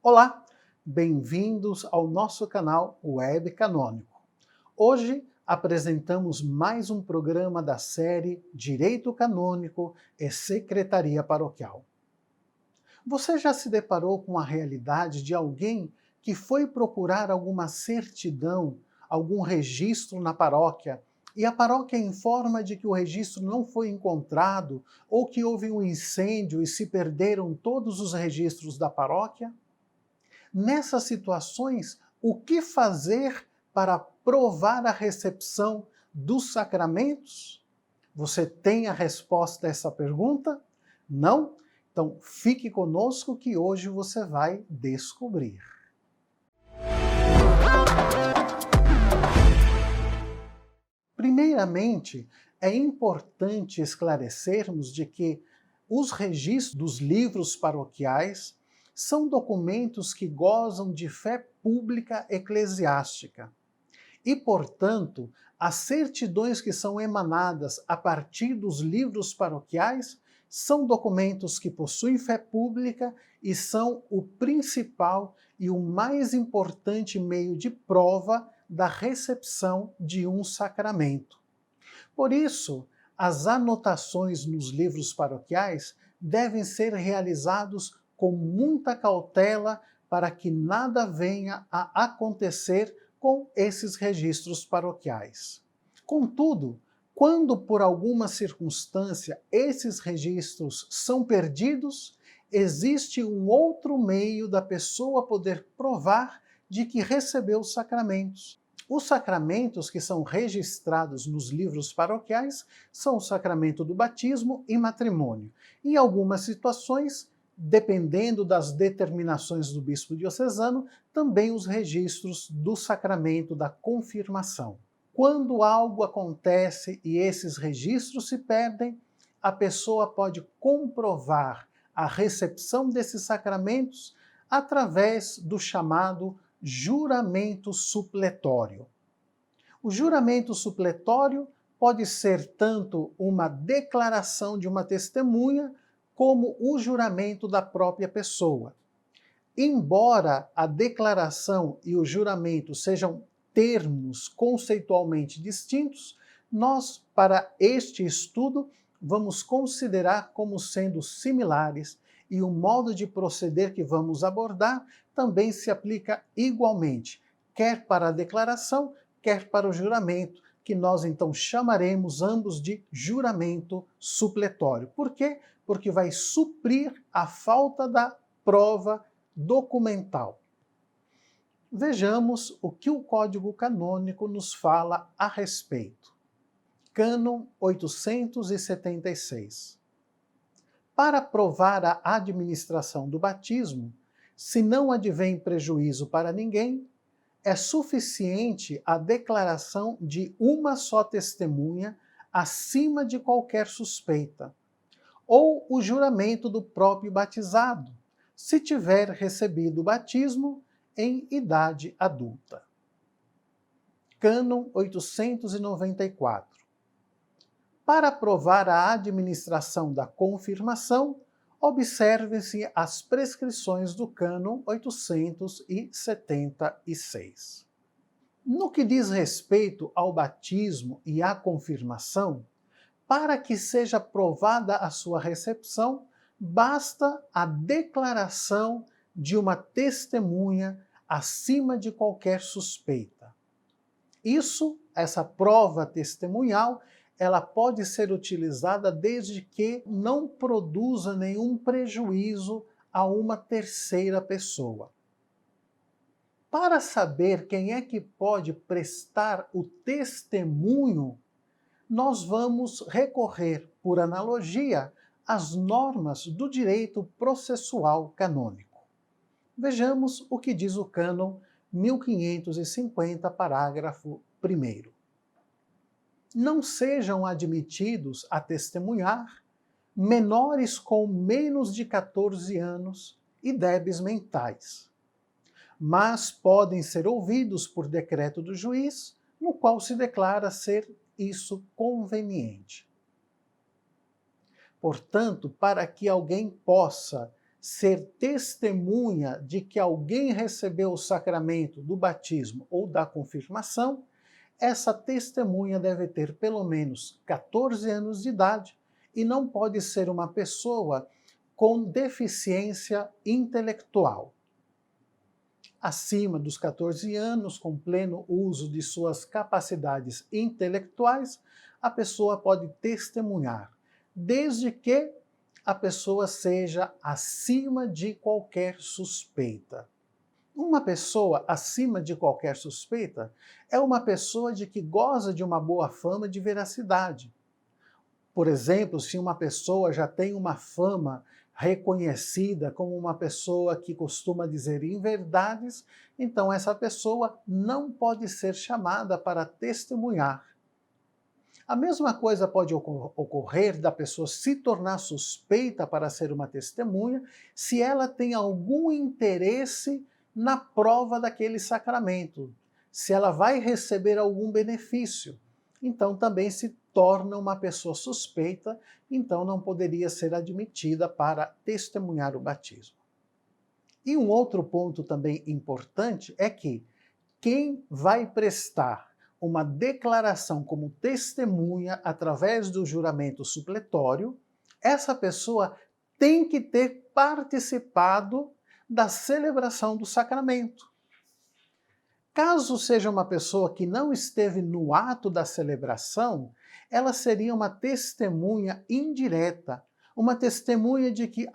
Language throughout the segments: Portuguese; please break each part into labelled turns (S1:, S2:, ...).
S1: Olá, bem-vindos ao nosso canal Web Canônico. Hoje apresentamos mais um programa da série Direito Canônico e Secretaria Paroquial. Você já se deparou com a realidade de alguém que foi procurar alguma certidão, algum registro na paróquia, e a paróquia informa de que o registro não foi encontrado ou que houve um incêndio e se perderam todos os registros da paróquia? Nessas situações, o que fazer para provar a recepção dos sacramentos? Você tem a resposta a essa pergunta? Não? Então fique conosco que hoje você vai descobrir. Primeiramente, é importante esclarecermos de que os registros dos livros paroquiais são documentos que gozam de fé pública eclesiástica. E, portanto, as certidões que são emanadas a partir dos livros paroquiais são documentos que possuem fé pública e são o principal e o mais importante meio de prova da recepção de um sacramento. Por isso, as anotações nos livros paroquiais devem ser realizados com muita cautela para que nada venha a acontecer com esses registros paroquiais. Contudo, quando por alguma circunstância esses registros são perdidos, existe um outro meio da pessoa poder provar de que recebeu os sacramentos. Os sacramentos que são registrados nos livros paroquiais são o sacramento do batismo e matrimônio. Em algumas situações, dependendo das determinações do bispo diocesano, também os registros do sacramento da confirmação. Quando algo acontece e esses registros se perdem, a pessoa pode comprovar a recepção desses sacramentos através do chamado juramento supletório. O juramento supletório pode ser tanto uma declaração de uma testemunha, como o juramento da própria pessoa. Embora a declaração e o juramento sejam termos conceitualmente distintos, nós, para este estudo, vamos considerar como sendo similares e o modo de proceder que vamos abordar também se aplica igualmente, quer para a declaração, quer para o juramento, que nós então chamaremos ambos de juramento supletório. Por quê? Porque vai suprir a falta da prova documental. Vejamos o que o Código Canônico nos fala a respeito. Cânon 876. Para provar a administração do batismo, se não advém prejuízo para ninguém, é suficiente a declaração de uma só testemunha acima de qualquer suspeita, ou o juramento do próprio batizado, se tiver recebido o batismo em idade adulta. Cânon 894. Para provar a administração da confirmação, observem-se as prescrições do Cânon 876. No que diz respeito ao batismo e à confirmação, para que seja provada a sua recepção, basta a declaração de uma testemunha acima de qualquer suspeita. Essa prova testemunhal, ela pode ser utilizada desde que não produza nenhum prejuízo a uma terceira pessoa. Para saber quem é que pode prestar o testemunho, nós vamos recorrer, por analogia, às normas do direito processual canônico. Vejamos o que diz o Cânon 1550, parágrafo 1º. Não sejam admitidos a testemunhar menores com menos de 14 anos e débeis mentais, mas podem ser ouvidos por decreto do juiz, no qual se declara ser isso conveniente. Portanto, para que alguém possa ser testemunha de que alguém recebeu o sacramento do batismo ou da confirmação, essa testemunha deve ter pelo menos 14 anos de idade e não pode ser uma pessoa com deficiência intelectual. Acima dos 14 anos, com pleno uso de suas capacidades intelectuais, a pessoa pode testemunhar, desde que a pessoa seja acima de qualquer suspeita. Uma pessoa acima de qualquer suspeita é uma pessoa de que goza de uma boa fama de veracidade. Por exemplo, se uma pessoa já tem uma fama reconhecida como uma pessoa que costuma dizer inverdades, então essa pessoa não pode ser chamada para testemunhar. A mesma coisa pode ocorrer da pessoa se tornar suspeita para ser uma testemunha se ela tem algum interesse na prova daquele sacramento, se ela vai receber algum benefício. Então também se torna uma pessoa suspeita, então não poderia ser admitida para testemunhar o batismo. E um outro ponto também importante é que quem vai prestar uma declaração como testemunha através do juramento supletório, essa pessoa tem que ter participado da celebração do sacramento. Caso seja uma pessoa que não esteve no ato da celebração, ela seria uma testemunha indireta, uma testemunha de que,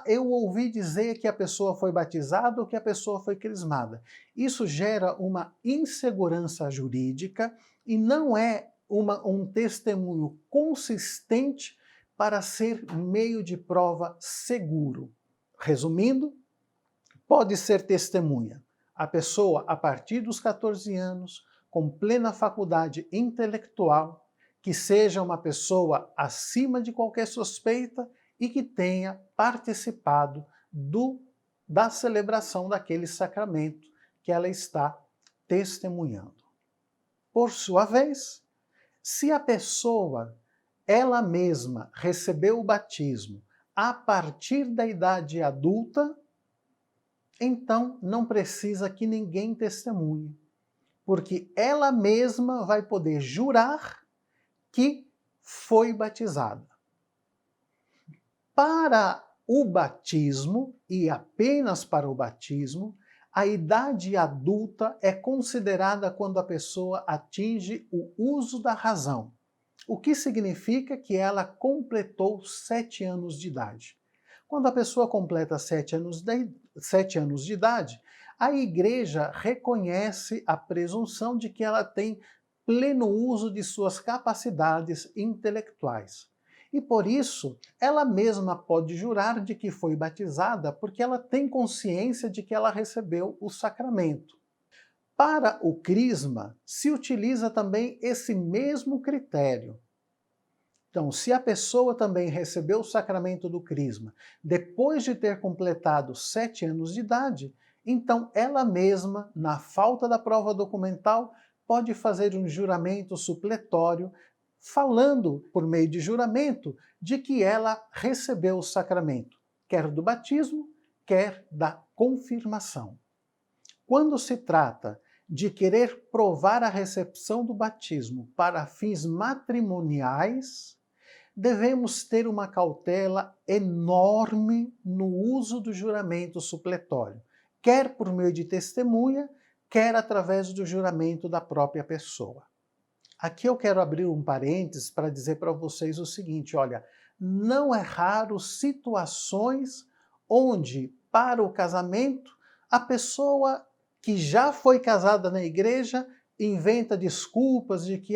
S1: eu ouvi dizer que a pessoa foi batizada ou que a pessoa foi crismada. Isso gera uma insegurança jurídica e não é um testemunho consistente para ser meio de prova seguro. Resumindo, pode ser testemunha a pessoa a partir dos 14 anos, com plena faculdade intelectual, que seja uma pessoa acima de qualquer suspeita e que tenha participado da celebração daquele sacramento que ela está testemunhando. Por sua vez, se a pessoa, ela mesma, recebeu o batismo a partir da idade adulta, então não precisa que ninguém testemunhe, porque ela mesma vai poder jurar que foi batizada. Para o batismo, e apenas para o batismo, a idade adulta é considerada quando a pessoa atinge o uso da razão, o que significa que ela completou 7 anos de idade. Quando a pessoa completa 7 anos de idade, a Igreja reconhece a presunção de que ela tem pleno uso de suas capacidades intelectuais. E por isso, ela mesma pode jurar de que foi batizada, porque ela tem consciência de que ela recebeu o sacramento. Para o crisma, se utiliza também esse mesmo critério. Então, se a pessoa também recebeu o sacramento do crisma depois de ter completado 7 anos de idade, então ela mesma, na falta da prova documental, pode fazer um juramento supletório, falando, por meio de juramento, de que ela recebeu o sacramento, quer do batismo, quer da confirmação. Quando se trata de querer provar a recepção do batismo para fins matrimoniais, devemos ter uma cautela enorme no uso do juramento supletório, quer por meio de testemunha, quer através do juramento da própria pessoa. Aqui eu quero abrir um parênteses para dizer para vocês o seguinte, olha, não é raro situações onde, para o casamento, a pessoa que já foi casada na igreja inventa desculpas de que,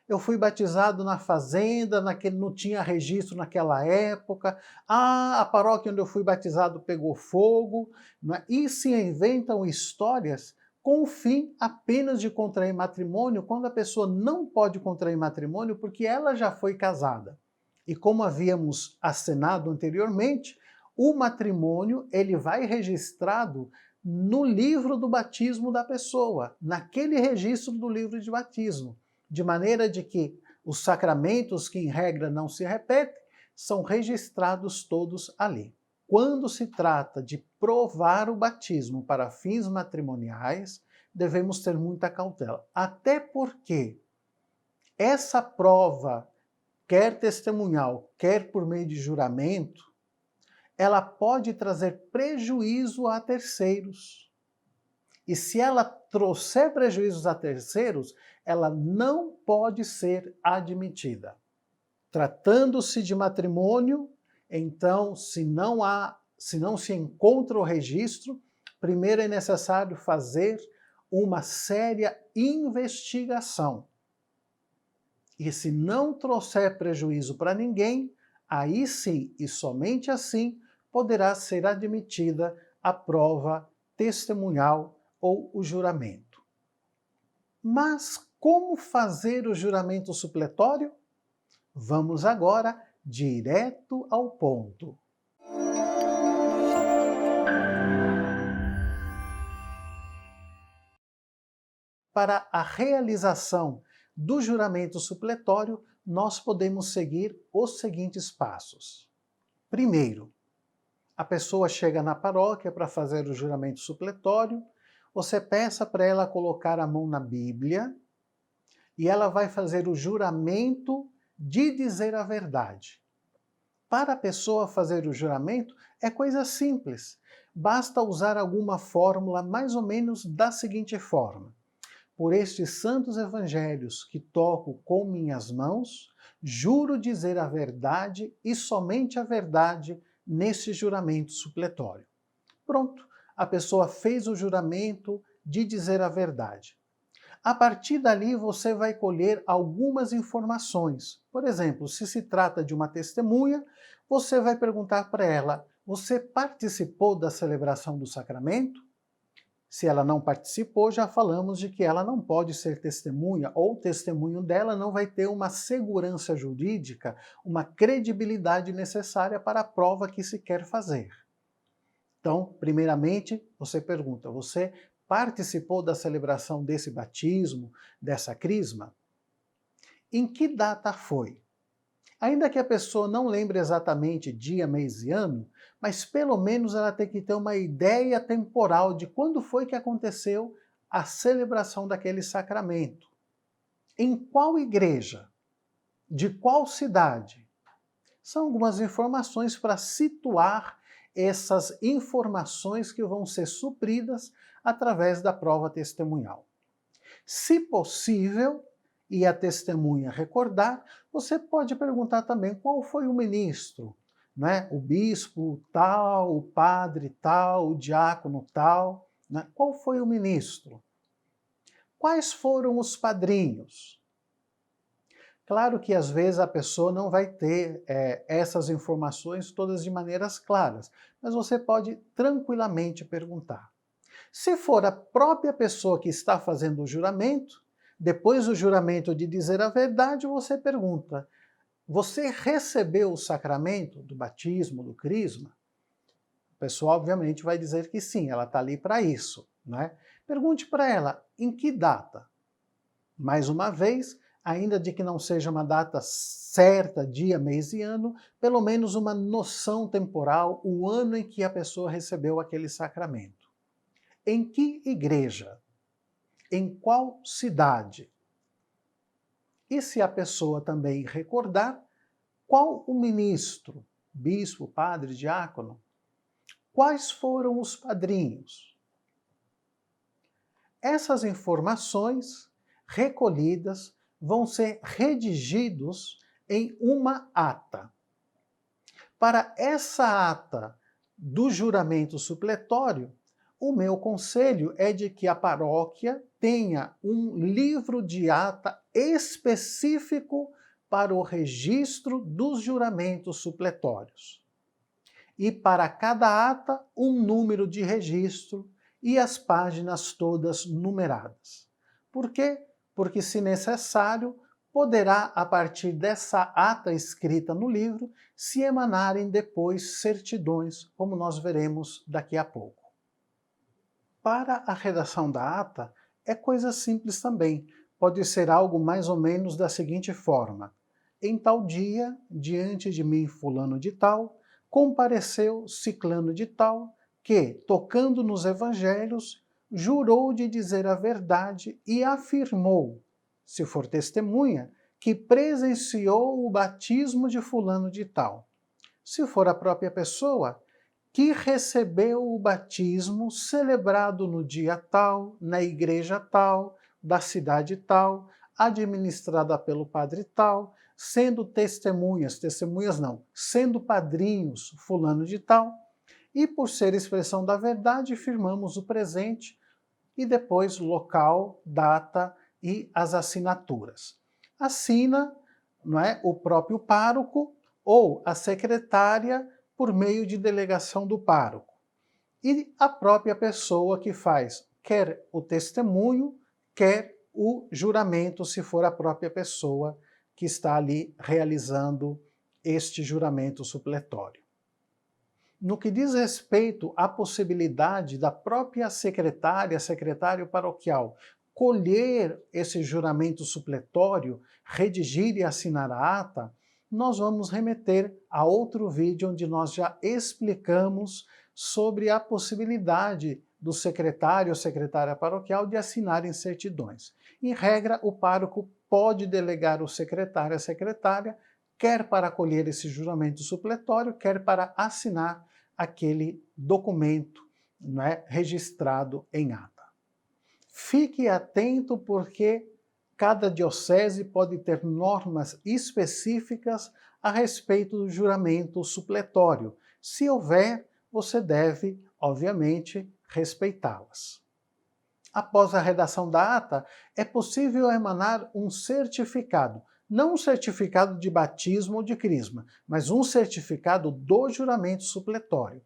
S1: eu fui batizado na fazenda, não tinha registro naquela época, a paróquia onde eu fui batizado pegou fogo, não é? E se inventam histórias com o fim apenas de contrair matrimônio, quando a pessoa não pode contrair matrimônio porque ela já foi casada. E como havíamos acenado anteriormente, o matrimônio ele vai registrado no livro do batismo da pessoa, naquele registro do livro de batismo, de maneira de que os sacramentos que em regra não se repetem, são registrados todos ali. quando se trata de provar o batismo para fins matrimoniais, devemos ter muita cautela. Até porque essa prova, quer testemunhal, quer por meio de juramento, ela pode trazer prejuízo a terceiros. E se ela trouxer prejuízos a terceiros, ela não pode ser admitida. Tratando-se de matrimônio, então, se não se encontra o registro, primeiro é necessário fazer uma séria investigação. E se não trouxer prejuízo para ninguém, aí sim, e somente assim, poderá ser admitida a prova testemunhal ou o juramento. Mas como fazer o juramento supletório? Vamos agora direto ao ponto. Para a realização do juramento supletório, nós podemos seguir os seguintes passos. Primeiro, a pessoa chega na paróquia para fazer o juramento supletório, você peça para ela colocar a mão na Bíblia e ela vai fazer o juramento de dizer a verdade. Para a pessoa fazer o juramento é coisa simples, basta usar alguma fórmula mais ou menos da seguinte forma: por estes santos evangelhos que toco com minhas mãos, juro dizer a verdade e somente a verdade nesse juramento supletório. Pronto, a pessoa fez o juramento de dizer a verdade. A partir dali, você vai colher algumas informações. Por exemplo, se se trata de uma testemunha, você vai perguntar para ela: você participou da celebração do sacramento? Se ela não participou, já falamos de que ela não pode ser testemunha, ou o testemunho dela não vai ter uma segurança jurídica, uma credibilidade necessária para a prova que se quer fazer. Então, primeiramente, você pergunta: você participou da celebração desse batismo, dessa crisma? Em que data foi? Ainda que a pessoa não lembre exatamente dia, mês e ano, mas pelo menos ela tem que ter uma ideia temporal de quando foi que aconteceu a celebração daquele sacramento. Em qual igreja? De qual cidade? São algumas informações para situar essas informações que vão ser supridas através da prova testemunhal. Se possível, e a testemunha recordar, você pode perguntar também qual foi o ministro, né? O bispo tal, o padre tal, o diácono tal, né? Qual foi o ministro? Quais foram os padrinhos? Claro que às vezes a pessoa não vai ter essas informações todas de maneiras claras, mas você pode tranquilamente perguntar. Se for a própria pessoa que está fazendo o juramento, depois do juramento de dizer a verdade, você pergunta: você recebeu o sacramento do batismo, do crisma? A pessoa obviamente vai dizer que sim, ela está ali para isso, né? Pergunte para ela: em que data? Mais uma vez, ainda de que não seja uma data certa, dia, mês e ano, pelo menos uma noção temporal, o ano em que a pessoa recebeu aquele sacramento. Em que igreja? Em qual cidade? E se a pessoa também recordar, qual o ministro, bispo, padre, diácono? Quais foram os padrinhos? Essas informações recolhidas vão ser redigidos em uma ata. Para essa ata do juramento supletório, o meu conselho é de que a paróquia tenha um livro de ata específico para o registro dos juramentos supletórios. E para cada ata, um número de registro e as páginas todas numeradas. Por quê? Porque, se necessário, poderá, a partir dessa ata escrita no livro, se emanarem depois certidões, como nós veremos daqui a pouco. Para a redação da ata, é coisa simples também. Pode ser algo mais ou menos da seguinte forma: em tal dia, diante de mim fulano de tal, compareceu ciclano de tal, que, tocando nos evangelhos, jurou de dizer a verdade e afirmou, se for testemunha, que presenciou o batismo de fulano de tal. Se for a própria pessoa, que recebeu o batismo celebrado no dia tal, na igreja tal, da cidade tal, administrada pelo padre tal, sendo testemunhas não, sendo padrinhos fulano de tal, e por ser expressão da verdade, firmamos o presente e depois local, data e as assinaturas. Assina, não é, o próprio pároco ou a secretária por meio de delegação do pároco. E a própria pessoa que faz quer o testemunho, quer o juramento, se for a própria pessoa que está ali realizando este juramento supletório. No que diz respeito à possibilidade da própria secretário paroquial, colher esse juramento supletório, redigir e assinar a ata, nós vamos remeter a outro vídeo onde nós já explicamos sobre a possibilidade do secretário ou secretária paroquial de assinarem certidões. Em regra, o pároco pode delegar o secretário ou secretária, quer para colher esse juramento supletório, quer para assinar aquele documento, não é, registrado em ata. Fique atento porque cada diocese pode ter normas específicas a respeito do juramento supletório. Se houver, você deve, obviamente, respeitá-las. Após a redação da ata, é possível emanar um certificado, não um certificado de batismo ou de crisma, mas um certificado do juramento supletório.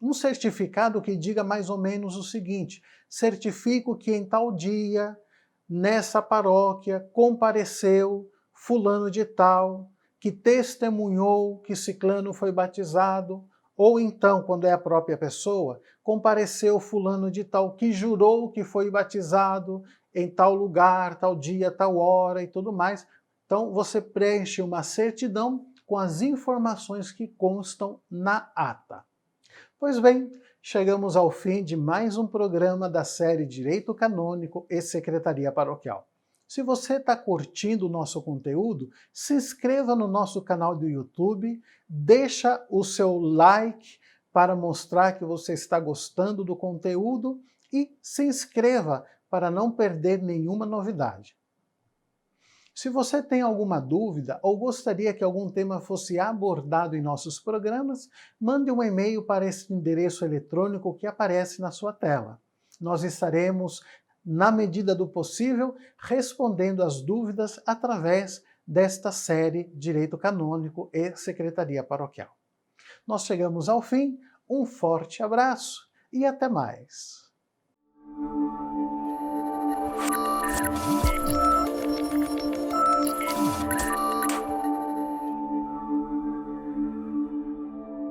S1: Um certificado que diga mais ou menos o seguinte: certifico que em tal dia, nessa paróquia, compareceu fulano de tal, que testemunhou que ciclano foi batizado, ou então, quando é a própria pessoa, compareceu fulano de tal, que jurou que foi batizado em tal lugar, tal dia, tal hora e tudo mais. Então, você preenche uma certidão com as informações que constam na ata. Pois bem, chegamos ao fim de mais um programa da série Direito Canônico e Secretaria Paroquial. Se você está curtindo o nosso conteúdo, se inscreva no nosso canal do YouTube, deixa o seu like para mostrar que você está gostando do conteúdo e se inscreva para não perder nenhuma novidade. Se você tem alguma dúvida ou gostaria que algum tema fosse abordado em nossos programas, mande um e-mail para esse endereço eletrônico que aparece na sua tela. Nós estaremos, na medida do possível, respondendo às dúvidas através desta série Direito Canônico e Secretaria Paroquial. Nós chegamos ao fim, um forte abraço e até mais!